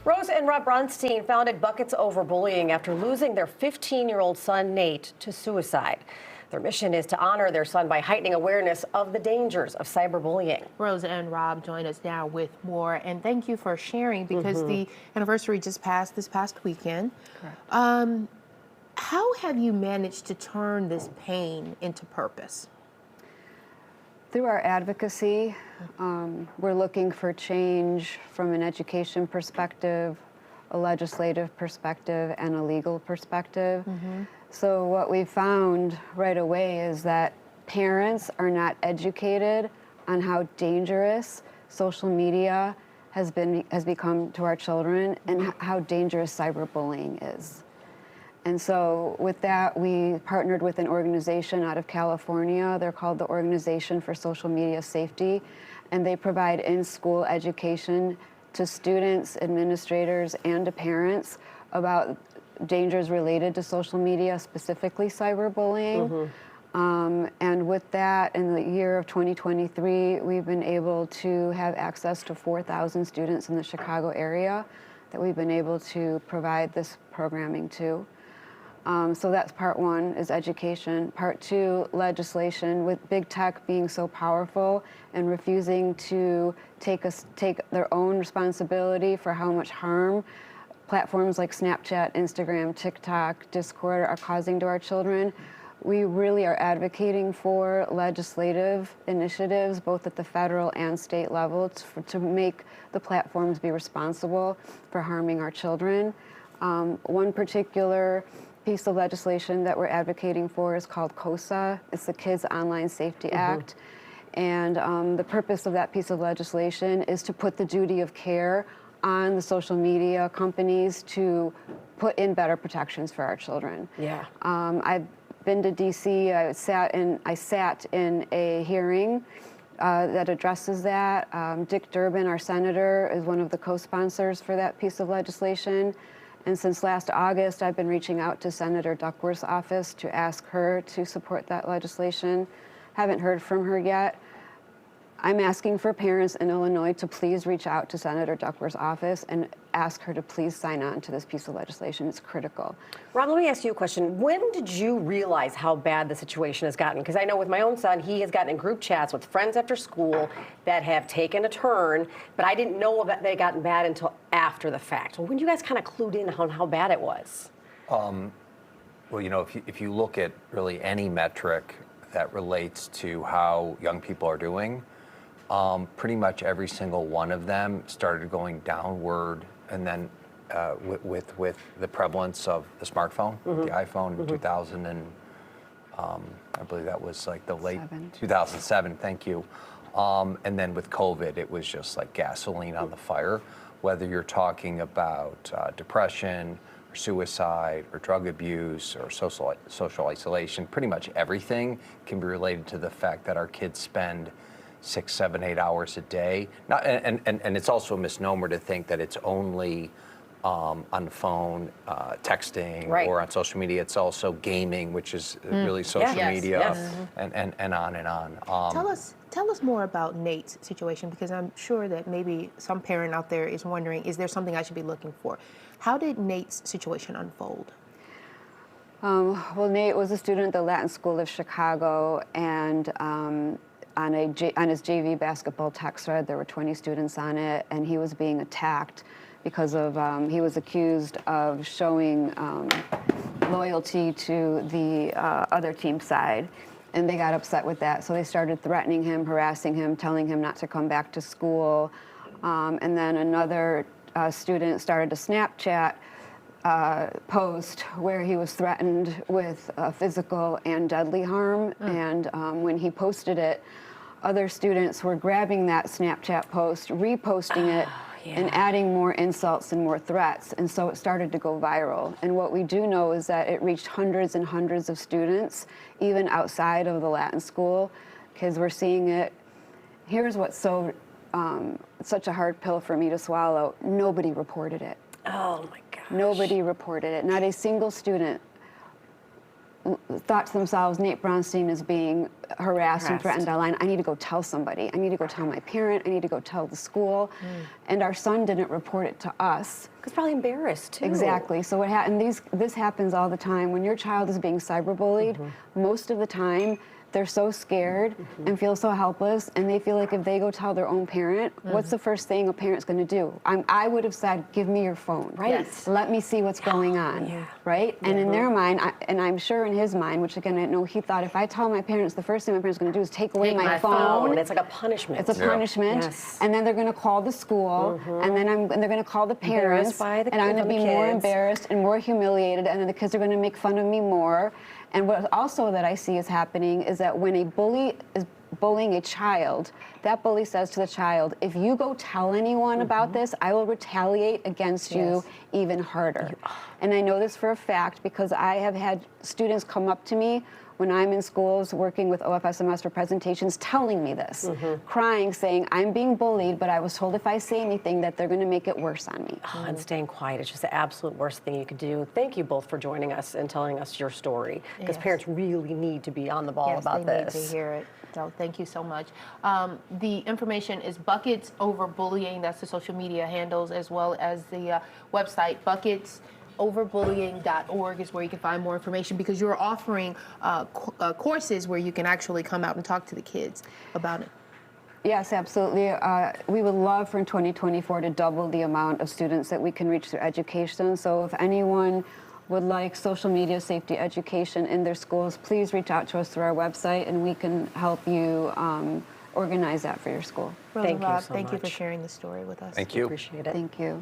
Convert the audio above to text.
Rose and Rob Bronstein founded Buckets Over Bullying after losing their 15-year-old son, Nate, to suicide. Their mission is to honor their son by heightening awareness of the dangers of cyberbullying. Rose and Rob join us now with more, and thank you for sharing because the anniversary just passed this past weekend. Correct. How have you managed to turn this pain into purpose? Through our advocacy, we're looking for change from an education perspective, a legislative perspective, and a legal perspective. So what we found right away is that parents are not educated on how dangerous social media has become to our children and how dangerous cyberbullying is. And so with that, we partnered with an organization out of California. They're called the Organization for Social Media Safety, and they provide in-school education to students, administrators, and to parents about dangers related to social media, specifically cyberbullying. And with that, in the year of 2023, we've been able to have access to 4,000 students in the Chicago area that we've been able to provide this programming to. So that's part one, is education. Part two, legislation. With big tech being so powerful and refusing to take their own responsibility for how much harm platforms like Snapchat, Instagram, TikTok, Discord are causing to our children, we really are advocating for legislative initiatives, both at the federal and state level, to make the platforms be responsible for harming our children. One particular piece of legislation that we're advocating for is called KOSA. It's the Kids Online Safety Act. And the purpose of that piece of legislation is to put the duty of care on the social media companies to put in better protections for our children. Yeah. I've been to DC. I sat in a hearing that addresses that. Dick Durbin, our senator, is one of the co-sponsors for that piece of legislation. And since last August, I've been reaching out to Senator Duckworth's office to ask her to support that legislation. Haven't heard from her yet. I'm asking for parents in Illinois to please reach out to Senator Duckworth's office and ask her to please sign on to this piece of legislation. It's critical. Rob, let me ask you a question. When did you realize how bad the situation has gotten? Because I know with my own son, he has gotten in group chats with friends after school that have taken a turn, but I didn't know that they had gotten bad until after the fact. Well, when you guys kind of clued in on how bad it was? Well, you know, if you look at really any metric that relates to how young people are doing, pretty much every single one of them started going downward, and then with the prevalence of the smartphone, the iPhone in 2000 and I believe that was like the late 2007. Thank you. And then with COVID, it was just like gasoline on the fire. Whether you're talking about depression, or suicide, or drug abuse, or social isolation, pretty much everything can be related to the fact that our kids spend 6, 7, 8 hours a day. And it's also a misnomer to think that it's only on the phone, texting, or on social media. It's also gaming, which is really social media, and on and on. Tell us more about Nate's situation, because I'm sure that maybe some parent out there is wondering, is there something I should be looking for? How did Nate's situation unfold? Well, Nate was a student at the Latin School of Chicago, and on his JV basketball text thread, there were 20 students on it, and he was being attacked because of, he was accused of showing loyalty to the other team's side, and they got upset with that. So they started threatening him, harassing him, telling him not to come back to school. And then another student started a Snapchat post where he was threatened with physical and deadly harm. And when he posted it, other students were grabbing that Snapchat post, reposting it, and adding more insults and more threats. And so it started to go viral. And what we do know is that it reached hundreds and hundreds of students, even outside of the Latin school. Kids were seeing it. Here's what's so such a hard pill for me to swallow. Nobody reported it. Oh my gosh. Nobody reported it. Not a single student thought to themselves, Nate Bronstein is being harassed and threatened online. I need to go tell somebody. I need to go tell my parent. I need to go tell the school. And our son didn't report it to us. Because probably embarrassed too. Exactly. So what happened? This happens all the time. When your child is being cyberbullied, most of the time they're so scared and feel so helpless, and they feel like if they go tell their own parent, what's the first thing a parent's going to do? I would have said, "Give me your phone. Right. Yes. Let me see what's going on." Yeah. Right. And in their mind, and I'm sure in his mind, which again I know he thought, if I tell my parents, the first thing my parents are going to do is take away Take my my phone. It's like a punishment. It's a punishment, Yes. and then they're going to call the school, and then they're going to call the parents, Embarrassed by the and I'm going to the be more kids. embarrassed and more humiliated, and then the kids are going to make fun of me more. And what also that I see is happening is that when a bully is bullying a child, that bully says to the child, if you go tell anyone about this, I will retaliate against you even harder. And I know this for a fact because I have had students come up to me when I'm in schools working with OFSMS for presentations telling me this, crying, saying, I'm being bullied, but I was told if I say anything that they're going to make it worse on me. Oh, and staying quiet is just the absolute worst thing you could do. Thank you both for joining us and telling us your story, because Yes. parents really need to be on the ball Yes, about they this. need to hear it. So thank you so much. The information is Buckets Over Bullying. That's the social media handles, as well as the website bucketsoverbullying.org is where you can find more information, because you're offering courses where you can actually come out and talk to the kids about it. Yes, absolutely. We would love for in 2024 to double the amount of students that we can reach through education. So if anyone would like social media safety education in their schools, please reach out to us through our website, and we can help you organize that for your school. Rosa Thank you Rob, so thank you for much. sharing the story with us. Thank you. Appreciate it. Thank you.